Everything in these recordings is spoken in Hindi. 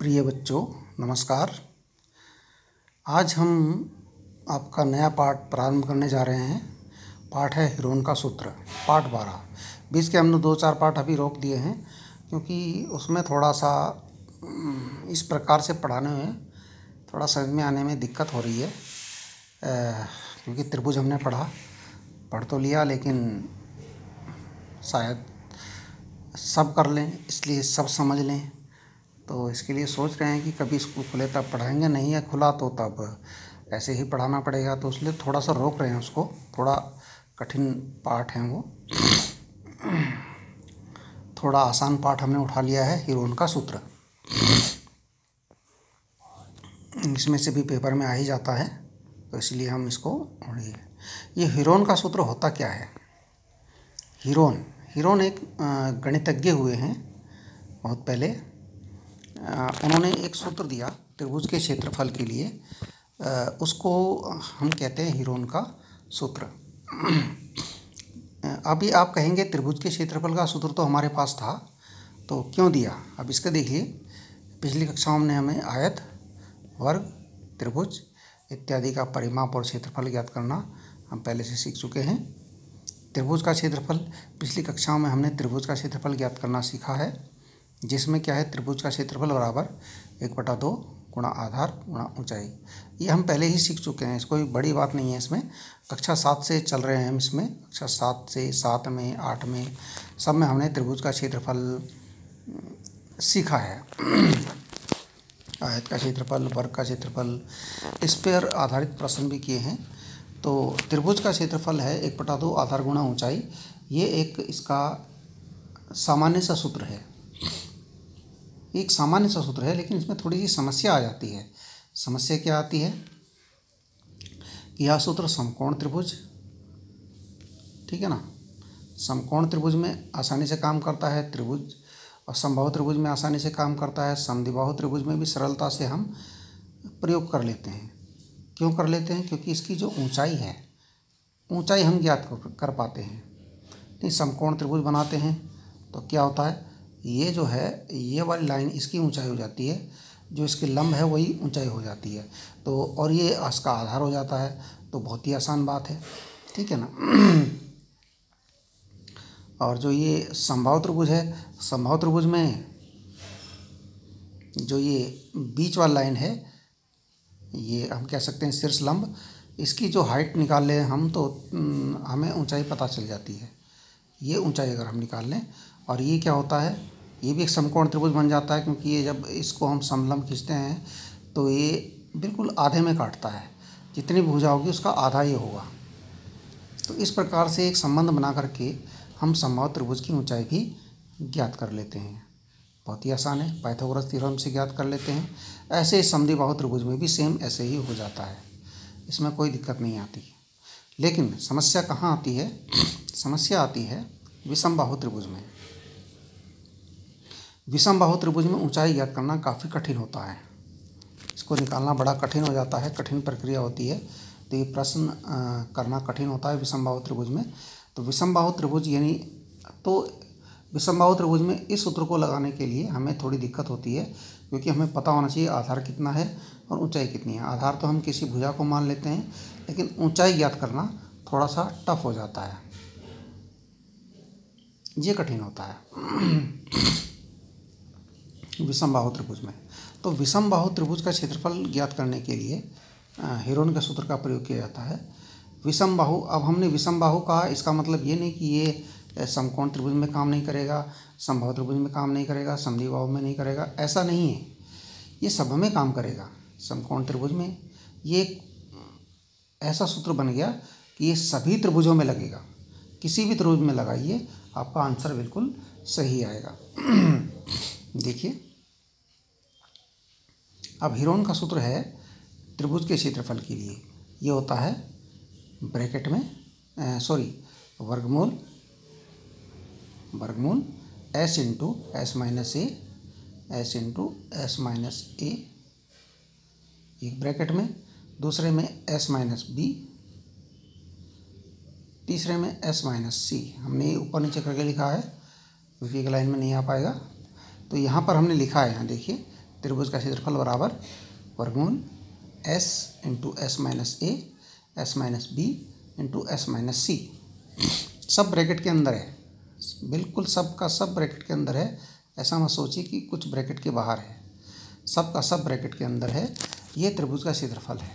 प्रिय बच्चों, नमस्कार। आज हम आपका नया पाठ प्रारंभ करने जा रहे हैं। पाठ है हीरोन का सूत्र, पाठ 12। बीच के हमने 2-4 पाठ अभी रोक दिए हैं क्योंकि उसमें थोड़ा सा इस प्रकार से पढ़ाने में थोड़ा समझ में आने में दिक्कत हो रही है। क्योंकि त्रिभुज हमने पढ़ तो लिया, लेकिन शायद सब कर लें, इसलिए सब समझ लें। तो इसके लिए सोच रहे हैं कि कभी स्कूल खुले तब पढ़ाएंगे, नहीं है खुला तो तब ऐसे ही पढ़ाना पड़ेगा। तो इसलिए थोड़ा सा रोक रहे हैं उसको। थोड़ा कठिन पाठ है वो, थोड़ा आसान पाठ हमने उठा लिया है, हीरोन का सूत्र। इसमें से भी पेपर में आ ही जाता है, तो इसलिए हम इसको उड़िए। ये हीरोन का सूत्र होता क्या है? हीरोन एक गणितज्ञ हुए हैं बहुत पहले। उन्होंने एक सूत्र दिया त्रिभुज के क्षेत्रफल के लिए, उसको हम कहते हैं हीरोन का सूत्र। अभी आप कहेंगे त्रिभुज के क्षेत्रफल का सूत्र तो हमारे पास था, तो क्यों दिया? अब इसका देखिए, पिछली कक्षाओं में हमें आयत, वर्ग, त्रिभुज इत्यादि का परिमाप और क्षेत्रफल ज्ञात करना हम पहले से सीख चुके हैं। त्रिभुज का क्षेत्रफल, पिछली कक्षाओं में हमने त्रिभुज का क्षेत्रफल ज्ञात करना सीखा है, जिसमें क्या है, त्रिभुज का क्षेत्रफल बराबर 1/2 गुणा आधार गुणा ऊंचाई। ये हम पहले ही सीख चुके हैं, इसको कोई बड़ी बात नहीं है। इसमें कक्षा 7 से चल रहे हैं हम, इसमें कक्षा 7 से 7 में 8 में सब में हमने त्रिभुज का क्षेत्रफल सीखा है। आयत का क्षेत्रफल, वर्ग का क्षेत्रफल, इस पर आधारित प्रश्न भी किए हैं। तो त्रिभुज का क्षेत्रफल है 1/2 आधार गुणा ऊंचाई। ये एक इसका सामान्य सा सूत्र है, एक सामान्य सा सूत्र है, लेकिन इसमें थोड़ी सी समस्या आ जाती है। समस्या क्या आती है कि यह सूत्र समकोण त्रिभुज, ठीक है ना, समकोण त्रिभुज में आसानी से काम करता है त्रिभुज, और समबाहु त्रिभुज में आसानी से काम करता है। समद्विबाहु त्रिभुज में भी सरलता से हम प्रयोग कर लेते हैं। क्यों कर लेते हैं? क्योंकि इसकी जो ऊंचाई है, ऊंचाई हम ज्ञात कर पाते हैं। नहीं, समकोण त्रिभुज बनाते हैं तो क्या होता है, ये जो है, ये वाली लाइन इसकी ऊंचाई हो जाती है, जो इसके लंब है वही ऊंचाई हो जाती है, तो और ये इसका आधार हो जाता है। तो बहुत ही आसान बात है, ठीक है ना। और जो ये समबाहु त्रिभुज है, समबाहु त्रिभुज में जो ये बीच वाली लाइन है, ये हम कह सकते हैं शीर्ष लंब, इसकी जो हाइट निकाल लें हम तो हमें ऊंचाई पता चल जाती है। ये ऊंचाई अगर हम निकाल लें, और ये क्या होता है, ये भी एक समकोण त्रिभुज बन जाता है, क्योंकि ये जब इसको हम समलंब खींचते हैं तो ये बिल्कुल आधे में काटता है, जितनी भुजा होगी उसका आधा ये होगा। तो इस प्रकार से एक संबंध बना करके हम समबाहु त्रिभुज की ऊंचाई भी ज्ञात कर लेते हैं। बहुत ही आसान है, पाइथागोरस थ्योरम से ज्ञात कर लेते हैं। ऐसे समद्विबाहु त्रिभुज में भी सेम ऐसे ही हो जाता है, इसमें कोई दिक्कत नहीं आती। लेकिन समस्या कहाँ आती है? समस्या आती है विषमबाहु त्रिभुज में। विषमबाहु त्रिभुज में ऊंचाई ज्ञात करना काफ़ी कठिन होता है, इसको निकालना बड़ा कठिन हो जाता है, कठिन प्रक्रिया होती है। तो ये प्रश्न करना कठिन होता है विषमबाहु त्रिभुज में। तो विषमबाहु त्रिभुज यानी, तो विषमबाहु त्रिभुज में इस सूत्र को लगाने के लिए हमें थोड़ी दिक्कत होती है, क्योंकि हमें पता होना चाहिए आधार कितना है और ऊंचाई कितनी है। आधार तो हम किसी भुजा को मान लेते हैं, लेकिन ऊंचाई ज्ञात करना थोड़ा सा टफ हो जाता है, ये कठिन होता है विषमबाहु त्रिभुज में। तो विषमबाहु त्रिभुज का क्षेत्रफल ज्ञात करने के लिए हीरोन के सूत्र का प्रयोग किया जाता है। विषमबाहु, अब हमने विषमबाहु कहा, इसका मतलब ये नहीं कि ये समकोण त्रिभुज में काम नहीं करेगा, समबाहु त्रिभुज में काम नहीं करेगा, समद्विबाहु में नहीं करेगा, ऐसा नहीं है। ये सब में काम करेगा। समकोण त्रिभुज में ये ऐसा सूत्र बन गया कि ये सभी त्रिभुजों में लगेगा। किसी भी त्रिभुज में लगाइए, आपका आंसर बिल्कुल सही आएगा। देखिए, अब हीरोन का सूत्र है त्रिभुज के क्षेत्रफल के लिए, ये होता है ब्रैकेट में वर्गमूल s इंटू s माइनस ए, एक ब्रैकेट में, दूसरे में s माइनस बी, तीसरे में s माइनस सी। हमने ऊपर नीचे करके लिखा है क्योंकि एक लाइन में नहीं आ पाएगा, तो यहाँ पर हमने लिखा है, यहाँ देखिए, त्रिभुज का क्षेत्रफल बराबर वर्गमूल s into S minus A S minus b into S minus c. सब ब्रैकेट के अंदर है, बिल्कुल सब का सब ब्रैकेट के अंदर है। ऐसा मत सोचिए कि कुछ ब्रैकेट के बाहर है, सब का सब ब्रैकेट के अंदर है। ये त्रिभुज का क्षेत्रफल है।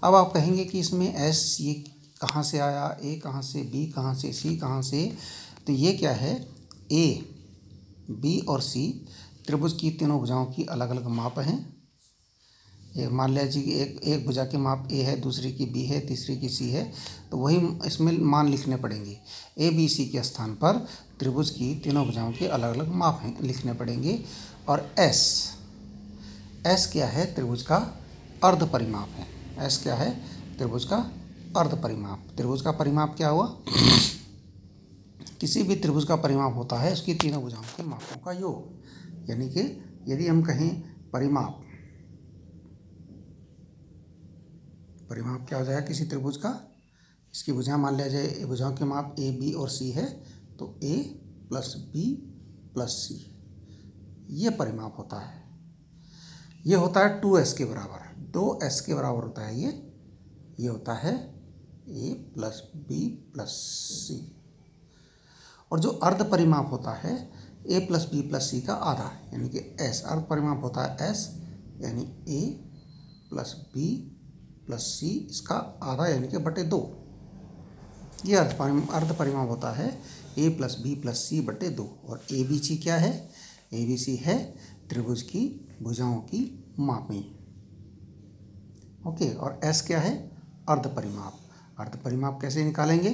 अब आप कहेंगे कि इसमें एस ये कहाँ से आया, ए कहाँ से, बी कहाँ से, सी कहाँ से। तो ये क्या है, ए बी और सी त्रिभुज की तीनों भुजाओं की अलग अलग माप हैं। ये मान लीजिए कि एक भुजा की माप ए है, दूसरी की बी है, तीसरी की सी है। तो वही इसमें मान लिखने पड़ेंगे। ए बी सी के स्थान पर त्रिभुज की तीनों भुजाओं के अलग अलग माप हैं लिखने पड़ेंगे। और एस क्या है, त्रिभुज का अर्ध परिमाप है। एस क्या है, त्रिभुज का अर्ध परिमाप। त्रिभुज का परिमाप क्या हुआ, किसी भी त्रिभुज का परिमाप होता है उसकी तीनों भुजाओं के मापों का योग। यानी कि यदि हम कहें परिमाप क्या हो जाएगा किसी त्रिभुज का, इसकी भुजा मान लिया जाए, भुजाओं के माप ए बी और सी है, तो ए प्लस बी प्लस सी ये परिमाप होता है। ये होता है 2s के बराबर, 2s के बराबर होता है ये होता है ए प्लस बी प्लस सी। और जो अर्ध परिमाप होता है ए प्लस बी प्लस सी का आधा, यानी कि एस। अर्ध परिमाप होता है एस, यानी ए प्लस बी प्लस सी, इसका आधा यानी कि बटे 2। ये अर्ध परिमाप होता है ए प्लस बी प्लस सी बटे 2। और ए बी सी क्या है, ए बी सी है त्रिभुज की भुजाओं की मापें। ओके, और एस क्या है, अर्ध परिमाप। अर्ध परिमाप कैसे निकालेंगे,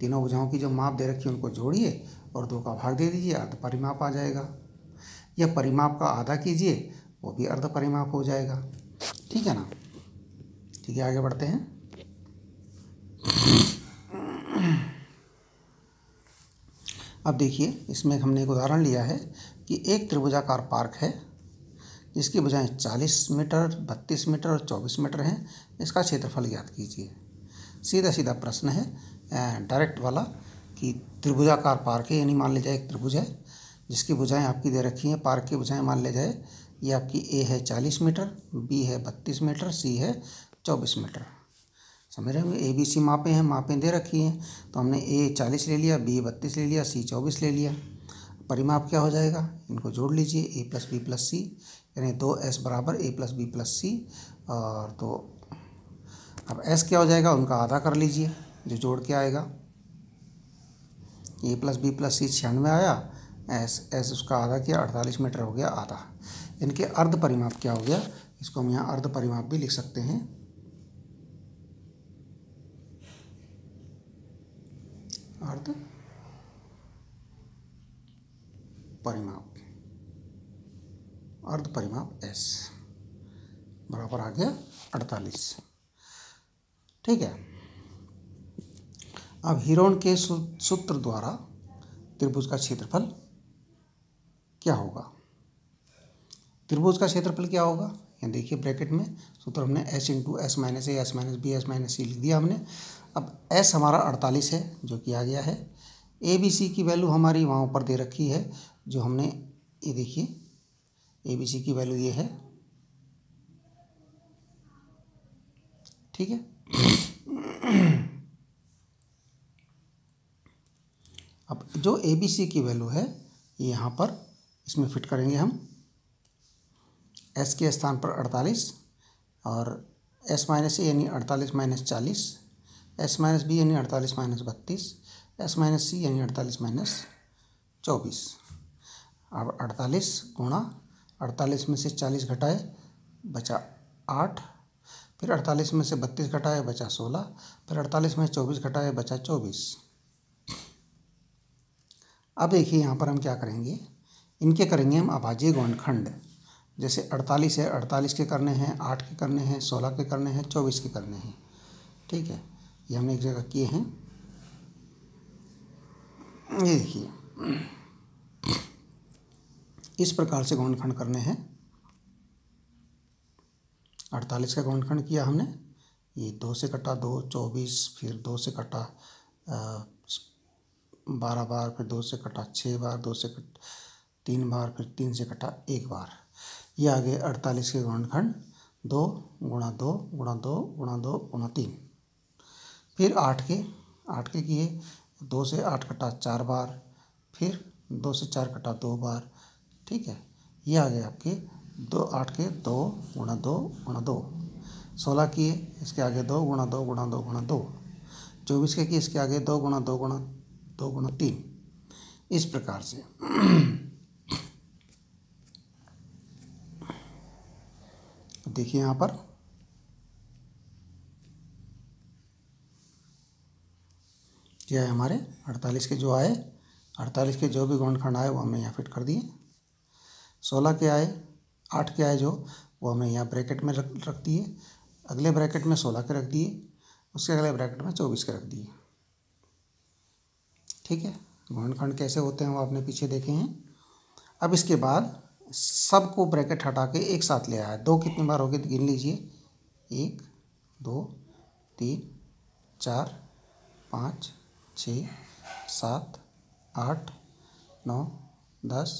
तीनों भुजाओं की जो माप दे रखी है उनको जोड़िए और 2 का भाग दे दीजिए, अर्ध परिमाप आ जाएगा। या परिमाप का आधा कीजिए, वो भी अर्ध परिमाप हो जाएगा। ठीक है ना। ठीक है, आगे बढ़ते हैं। अब देखिए, इसमें हमने एक उदाहरण लिया है कि एक त्रिभुजाकार पार्क है जिसकी भुजाएं 40 मीटर, 32 मीटर और 24 मीटर हैं। इसका क्षेत्रफल ज्ञात कीजिए। सीधा सीधा प्रश्न है, डायरेक्ट वाला, कि त्रिभुजाकार पार्क है, यानी मान लीजिए एक त्रिभुज है जिसकी भुजाएं आपकी दे रखी हैं। पार्क की भुजाएं मान ले जाए, ये आपकी ए है 40 मीटर, बी है 32 मीटर, सी है 24 मीटर। समझ रहे हैं, ए बी सी मापें दे रखी हैं। तो हमने ए 40 ले लिया, बी 32 ले लिया, सी 24 ले लिया। परिमाप क्या हो जाएगा, इनको जोड़ लीजिए, ए प्लस बी प्लस सी, यानी 2s बराबर ए प्लस बी प्लस सी। और तो अब s क्या हो जाएगा, उनका आधा कर लीजिए जो जोड़ के आएगा। ए प्लस बी प्लस सी 96 आया, एस उसका आधा किया, 48 मीटर हो गया आधा। इनके अर्ध परिमाप क्या हो गया, इसको हम यहाँ अर्ध परिमाप भी लिख सकते हैं। अर्ध परिमाप S बराबर आ गया 48। ठीक है। अब हीरोन के सूत्र द्वारा त्रिभुज का क्षेत्रफल क्या होगा। त्रिभुज का क्षेत्रफल क्या होगा, यहाँ देखिए ब्रैकेट में सूत्र हमने s into S minus A S minus B S minus c लिख दिया हमने। अब s हमारा 48 है जो कि आ गया है। ए बी सी की वैल्यू हमारी वहाँ ऊपर दे रखी है, जो हमने, ये देखिए ए बी सी की वैल्यू ये है। ठीक है। अब जो ए बी सी की वैल्यू है ये यहाँ पर इसमें फिट करेंगे हम। एस के स्थान पर 48 और एस माइनस ए यानी 48 माइनस 40, एस माइनस बी यानी 48 माइनस 32, एस माइनस सी यानी 48 माइनस 24। अब 48 गुणा 48 में से 40 घटाए बचा 8, फिर 48 में से 32 घटाए बचा 16, फिर 48 में 24 घटाए बचा 24। अब देखिए यहाँ पर हम क्या करेंगे, इनके करेंगे हम अभाज्य गुणनखंड। जैसे 48 है, 48 के करने हैं, 8 के करने हैं, 16 के करने हैं, 24 के करने हैं। ठीक है, ये हमने एक जगह किए हैं। ये देखिए इस प्रकार से गुणनखंड करने हैं। 48 का गुणनखंड किया हमने, ये 2 से कटा 2 24, फिर 2 से कटा 12 बार, फिर 2 से कटा 6 बार, 2 से कटा 3 बार, फिर 3 से कटा 1 बार। ये आ गए 48 के गुणनखंड 2 गुणा 2 गुणा 2 गुणा 2 गुणा 3। फिर 8 के किए, 2 से 8 कटा 4 बार, फिर 2 से 4 कटा 2 बार। ठीक है, ये आ गए आपके 8 के 2 गुणा 2 गुणा 2। 16 किए, इसके आगे 2 गुणा 2 गुणा 2 गुणा 2। 24 के किए, इसके आगे 2 गुणा 2 गुणा 2 गुणा 3। इस प्रकार से देखिए यहाँ पर क्या है, हमारे 48 के जो आए, 48 के जो भी गुणनखंड आए वो हमने यहाँ फिट कर दिए। 16 के आए, 8 के आए जो, वो हमने यहाँ ब्रैकेट में रख दिए। अगले ब्रैकेट में 16 के रख दिए, उसके अगले ब्रैकेट में 24 के रख दिए। ठीक है, गुणनखंड कैसे होते हैं वो आपने पीछे देखे हैं। अब इसके बाद सबको ब्रैकेट हटा के एक साथ ले आया। 2 कितनी बार हो गए गिन लीजिए, 1 2 3 4 5 6 7 8 9 10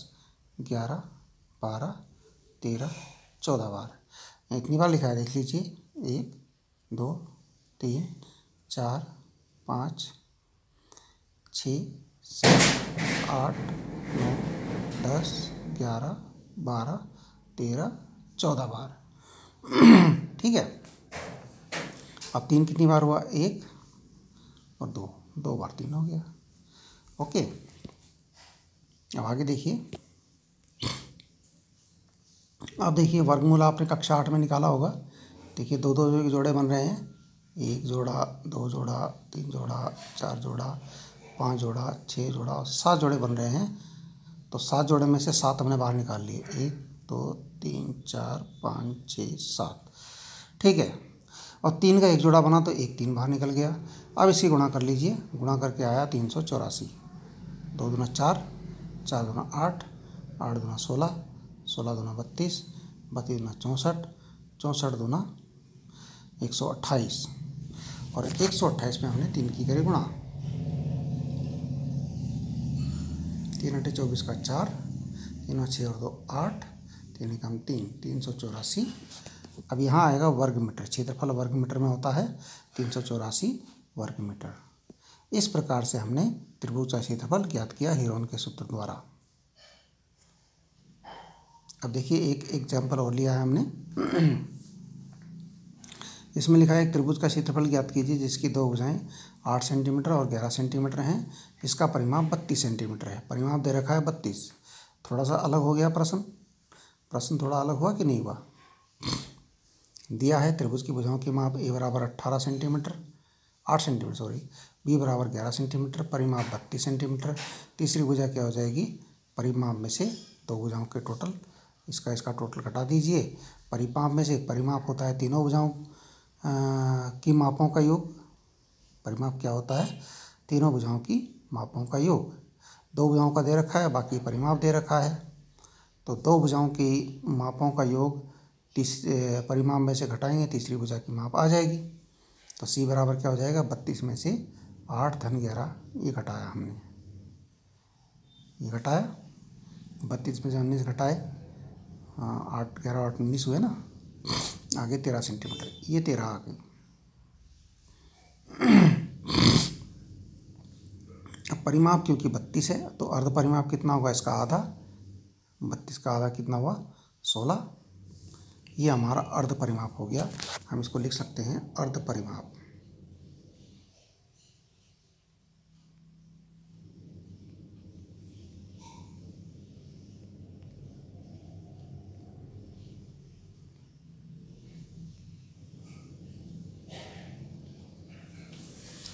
11 12 13 14 बार। इतनी बार लिखा है, देख लीजिए, 1 2 3 4 5 6 7 8 9 10 11 12 13 14 बार। ठीक है, अब 3 कितनी बार हुआ, 1 और 2 बार 3 हो गया। ओके, अब आगे देखिए। अब देखिए वर्गमूल आपने कक्षा 8 में निकाला होगा। देखिए 2 जोड़े बन रहे हैं, 1 जोड़ा 2 जोड़ा 3 जोड़ा 4 जोड़ा 5 जोड़ा 6 जोड़ा और 7 जोड़े बन रहे हैं। तो 7 जोड़े में से 7 हमने बाहर निकाल लिए, 1 2 3 4 5 6 7। ठीक है, और 3 का 1 जोड़ा बना तो 1 3 बाहर निकल गया। अब इसकी गुणा कर लीजिए, गुणा करके आया 384। 2 दूना 4, 4 दूना 8, 8 दूना 16, 16 दूना 32, 32 दूना 64, 64 दूना 128। और 128 में हमने 3 की करी गुणा। 3 × 24 का 4, 3 6 और 2 8, 3 कम 3, 384। अब यहाँ आएगा वर्ग मीटर। क्षेत्रफल वर्ग मीटर में होता है, 384 वर्ग मीटर। इस प्रकार से हमने त्रिभुज का क्षेत्रफल ज्ञात किया हीरोन के सूत्र द्वारा। अब देखिए एक एग्जाम्पल और लिया है हमने। इसमें लिखा है एक त्रिभुज का क्षेत्रफल ज्ञात कीजिए जिसकी 2 भुजाएं 8 सेंटीमीटर और 11 सेंटीमीटर हैं। इसका परिमाप 32 सेंटीमीटर है। परिमाप दे रखा है 32। थोड़ा सा अलग हो गया प्रश्न थोड़ा अलग हुआ कि नहीं हुआ। दिया है त्रिभुज की भुजाओं की माप ए बराबर 18 सेंटीमीटर 8 सेंटीमीटर सॉरी, बी बराबर 11 सेंटीमीटर, परिमाप 32 सेंटीमीटर। तीसरी भुजा क्या हो जाएगी, परिमाप में से 2 भुजाओं के टोटल, इसका टोटल घटा दीजिए। परिमाप में से, परिमाप होता है तीनों भुजाओं की मापों का योग। परिमाप क्या होता है, तीनों भुजाओं की मापों का योग। 2 भुजाओं का दे रखा है, बाकी परिमाप दे रखा है। तो 2 भुजाओं की मापों का योग परिमाप में से घटाएंगे, तीसरी भुजा की माप आ जाएगी। तो सी बराबर क्या हो जाएगा, 32 में से 8 धन 11, ये घटाया हमने, ये घटाया 32 में से 19 घटाए, 8 11 8 19 हुए ना, आगे 13 सेंटीमीटर, ये 13 आ गई। अब परिमाप क्योंकि 32 है तो अर्ध परिमाप कितना होगा, इसका आधा, 32 का आधा कितना हुआ 16। ये हमारा अर्ध परिमाप हो गया। हम इसको लिख सकते हैं अर्ध परिमाप।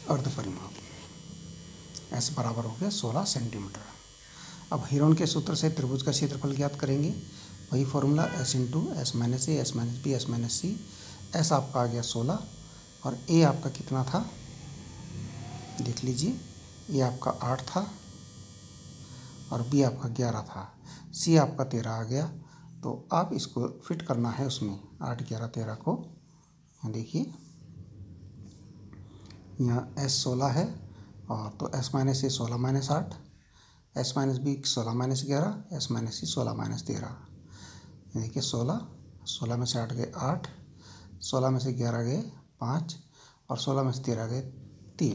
अर्ध परिमाप एस बराबर हो गया 16 सेंटीमीटर। अब हीरोन के सूत्र से त्रिभुज का क्षेत्रफल ज्ञात करेंगे। वही formula S into S minus A S minus B S minus C. S आपका आ गया 16 और ए आपका कितना था, देख लीजिए, ए आपका 8 था और बी आपका 11 था, सी आपका 13 आ गया। तो आप इसको फिट करना है उसमें 8 11 13 को। देखिए यहाँ एस 16 है और तो s minus a 16 minus 8, s minus b 16 minus 11, s minus c 16 minus 13। ये देखिए 16, 16 में से 8 गए 8, 16 में से 11 गए 5 और 16 में से 13 गए 3।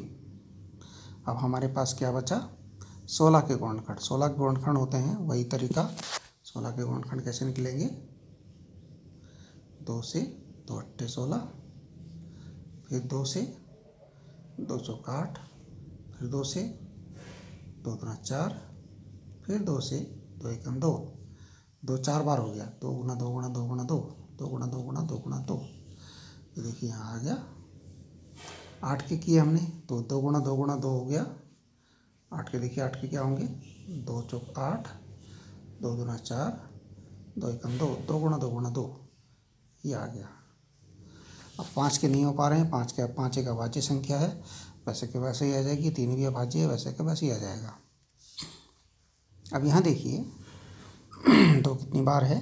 अब हमारे पास क्या बचा? 16 के गुणनखंड। 16 के गुणनखंड होते हैं वही तरीका। 16 के गुणनखंड कैसे निकलेंगे? 2 से 2 अट्ठे 16, फिर 2 से 2 चौका 8, फिर 2 से 2 दूना 4, फिर 2 से 2 एकम 2, 2 4 बार हो गया। 2 गुना 2 गुना 2 गुना 2, 2 गुना 2 गुना 2 गुना 2। ये देखिए यहाँ आ गया। 8 के किए हमने तो 2 गुना 2 गुना 2 हो गया। 8 के देखिए 8 के क्या होंगे? 2 चौक 8, 2 दूना 4, 2 एकम 2, 2 गुना 2 गुना 2, ये आ गया। अब 5 के नहीं हो पा रहे हैं। 5 एक अभाज्य संख्या है, वैसे के वैसे ही आ जाएगी। 3 भी अभाज्य है, वैसे के वैसे ही आ जाएगा। अब यहाँ देखिए 2 कितनी बार है?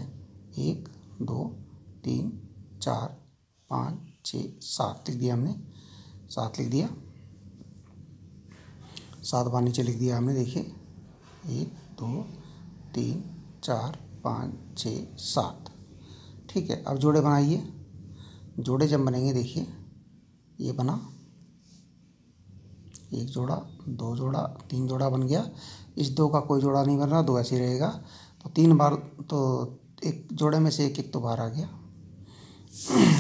1 2 3 4 5 6 7 लिख दिया हमने। 7 लिख दिया। 7 बार नीचे लिख दिया हमने। देखिए 1 2 3 4 5 6 7। ठीक है, अब जोड़े बनाइए। जोड़े जब बनेंगे देखिए ये बना, 1 जोड़ा 2 जोड़ा 3 जोड़ा बन गया। इस 2 का कोई जोड़ा नहीं बन रहा, 2 ऐसे ही रहेगा। तो 3 बार तो एक जोड़े में से एक तो बाहर आ गया।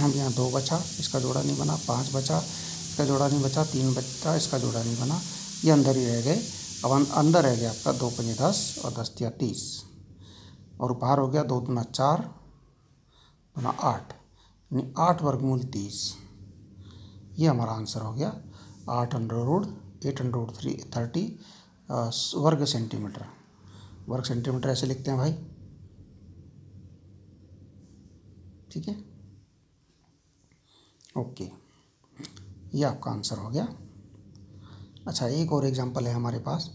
अब यहाँ 2 बचा, इसका जोड़ा नहीं बना। 5 बचा, इसका जोड़ा नहीं बचा। 3 बचा, इसका जोड़ा नहीं बना। ये अंदर ही रह गए। अब अंदर रह गया आपका 2 पंजे 10 और 10 तिया 30 और बाहर हो गया 2 दूना 4 दूना 8, यानी 8 वर्गमूल 30। ये हमारा आंसर हो गया 8√30 वर्ग सेंटीमीटर। वर्ग सेंटीमीटर ऐसे लिखते हैं भाई। ठीक है, ओके, ये आपका आंसर हो गया। अच्छा, एक और एग्जांपल है हमारे पास।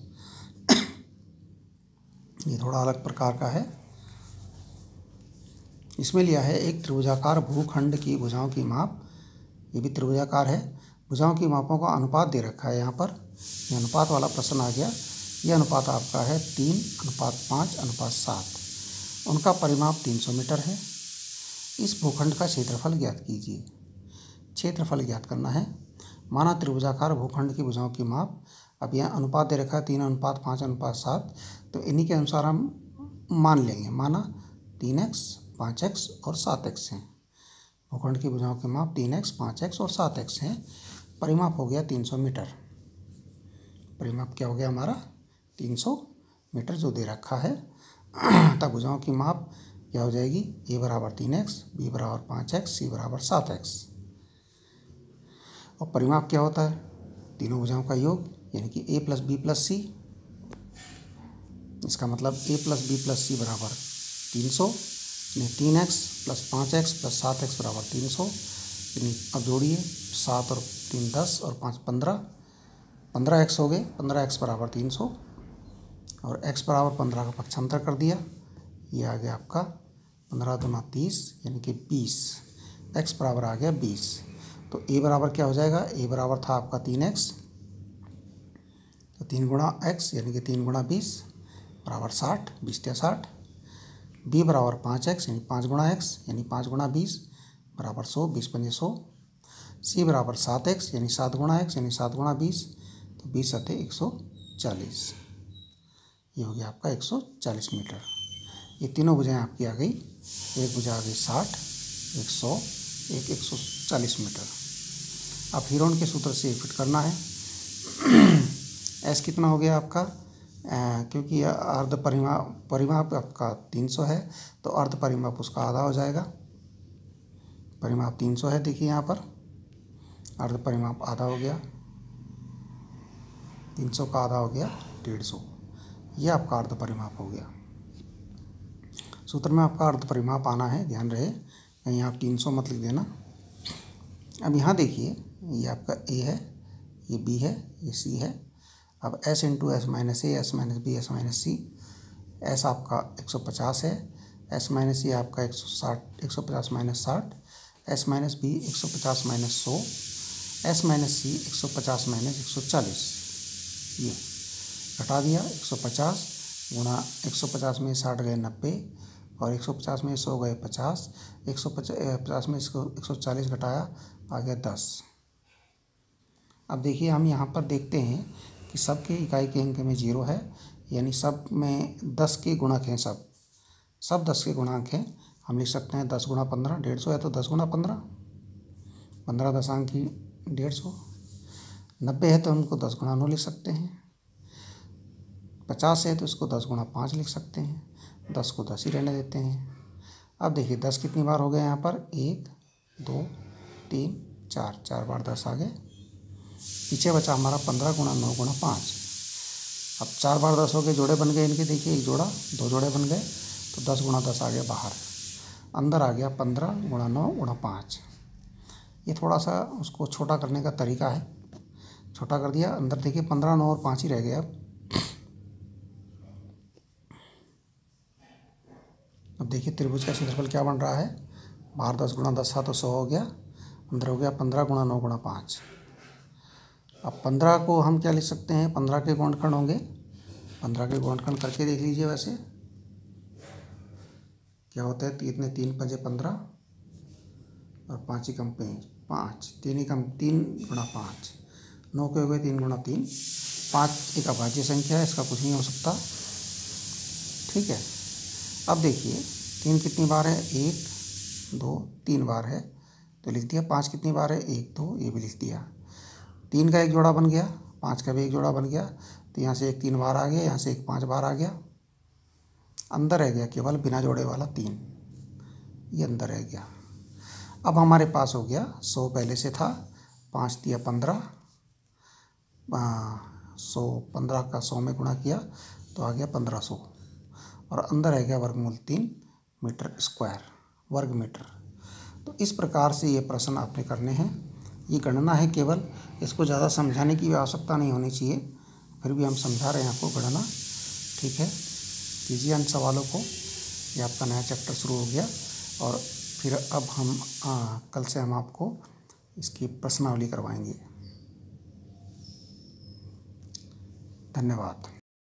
ये थोड़ा अलग प्रकार का है। इसमें लिया है एक त्रिभुजाकार भूखंड की भुजाओं की माप। ये भी त्रिभुजाकार है। भुजाओं की मापों का अनुपात दे रखा है यहाँ पर। ये अनुपात वाला प्रश्न आ गया। ये अनुपात आपका है 3:5:7। उनका परिमाप 300 मीटर है। इस भूखंड का क्षेत्रफल ज्ञात कीजिए। क्षेत्रफल ज्ञात करना है। माना त्रिभुजाकार भूखंड की भुजाओं की माप। अब यहाँ अनुपात दे रखा है 3:5:7, तो इन्हीं के अनुसार हम मान लेंगे। माना 3x 5x और 7x हैं। भूखंड की भुजाओं की माप 3x 5x और 7x हैं। परिमाप हो गया 300 मीटर। परिमाप क्या हो गया हमारा? 300 मीटर जो दे रखा है। तब भुजाओं की माप क्या हो जाएगी? a बराबर 3x, b बराबर 5x, c बराबर 7x। और परिमाप क्या होता है? तीनों भुजाओं का योग, यानी कि a + b + c। इसका मतलब a + b + c बराबर 300, यानी 3x + 5x + 7x बराबर 300। अब जोड़िए, 7 और 3 10 और 5 15, 15x हो गए। 15x बराबर 300 और x बराबर 15 का पक्षांतर कर दिया। ये आ गया आपका 15 दूना 30, यानी कि 20। x बराबर आ गया 20। तो a बराबर क्या हो जाएगा? a बराबर था आपका 3x, तो 3 गुणा x यानी कि 3 गुणा 20 बराबर 60, 20 या 60। b बराबर 5x यानी 5 गुणा x यानी 5 गुणा 20 बराबर 100, 20 पंजे 100। c बराबर 7x यानी 7 गुणा x यानी 7 गुणा 20, तो 20 सत्ते 140। ये हो गया आपका 140 मीटर। ये तीनों भुजाएं आपकी आ गई। एक भुजा आ गई 60, एक 100, एक 140 मीटर। अब हीरोन के सूत्र से फिट करना है। एस कितना हो गया आपका? क्योंकि अर्ध परिमाप आपका 300 है, तो अर्ध परिमाप उसका आधा हो जाएगा। परिमाप 300 है, देखिए यहाँ पर अर्ध परिमाप आधा हो गया। 300 का आधा हो गया 150। ये आपका अर्ध परिमाप हो गया। सूत्र में आपका अर्ध परिमाप आना है, ध्यान रहे, कहीं आप 300 मत लिख देना। अब यहाँ देखिए, ये आपका a है, ये b है, ये c है। अब s × s - a, s - b, s - c। s आपका 150 है, s - a आपका 160, 150 - 60, s - b 150 - 100, s - c 150 - 140। ये घटा दिया। 150 गुणा 150 में 60 गए 90, और 150 में 100 गए 50, 150 में इसको 140 घटाया, आ गया 10। अब देखिए हम यहाँ पर देखते हैं कि सब के इकाई के अंक में 0 है, यानी सब में 10 के गुणक हैं। सब 10 के गुणांक हैं। हम लिख सकते हैं 10 गुणा 15, 150 है तो 10 गुणा 15, 15 दशांक की 150। 90 है तो हमको 10 गुणा 9 लिख सकते हैं। 50 है तो इसको 10 गुणा 5 लिख सकते हैं। 10 को 10 ही रहने देते हैं। अब देखिए 10 कितनी बार हो गए यहाँ पर, 1 2 3 4, 4 बार 10 आ गए। पीछे बचा हमारा 15 गुणा 9 गुणा 5। अब 4 बार 10 हो गए, जोड़े बन गए इनके, देखिए एक जोड़ा, 2 जोड़े बन गए, तो 10 गुणा 10 आ गया बाहर। अंदर आ गया 15 गुणा 9 गुणा 5। ये थोड़ा सा उसको छोटा करने का तरीका है, छोटा कर दिया। अंदर देखिए 15, 9 और 5 ही रह गया। अब देखिए त्रिभुज का क्षेत्रफल क्या बन रहा है, बाहर 10 गुणा 10 था तो 100 हो गया, अंदर हो गया 15 गुणा 9 गुणा 5। अब 15 को हम क्या लिख सकते हैं, 15 के गुणनखंड होंगे, 15 के गुणनखंड करके देख लीजिए। वैसे क्या होता है, 3 पंजे 15 और 5 ही कम पे 5, 3 ही कम 3 गुणा 5, 9 के हो गए 3 गुणा 3। 5 एक अभाज्य संख्या है, इसका कुछ नहीं हो सकता। ठीक है। अब देखिए 3 कितनी बार है, 1 2 3 बार है तो लिख दिया। 5 कितनी बार है, 1 2, ये भी लिख दिया। 3 का एक जोड़ा बन गया, 5 का भी एक जोड़ा बन गया, तो यहाँ से एक 3 बार आ गया, यहाँ से एक 5 बार आ गया। अंदर रह गया केवल बिना जोड़े वाला 3, ये अंदर रह गया। अब हमारे पास हो गया 100 पहले से था, 5 दिया 15, 100 15 का 100 में गुणा किया तो आ गया 1500, और अंदर रह गया वर्गमूल 3 मीटर स्क्वायर, वर्ग मीटर। तो इस प्रकार से ये प्रश्न आपने करने हैं। ये गणना है केवल, इसको ज़्यादा समझाने की आवश्यकता नहीं होनी चाहिए, फिर भी हम समझा रहे हैं आपको गणना। ठीक है, कीजिए इन सवालों को। ये आपका नया चैप्टर शुरू हो गया, और फिर अब हम कल से हम आपको इसकी प्रश्नावली करवाएंगे। धन्यवाद।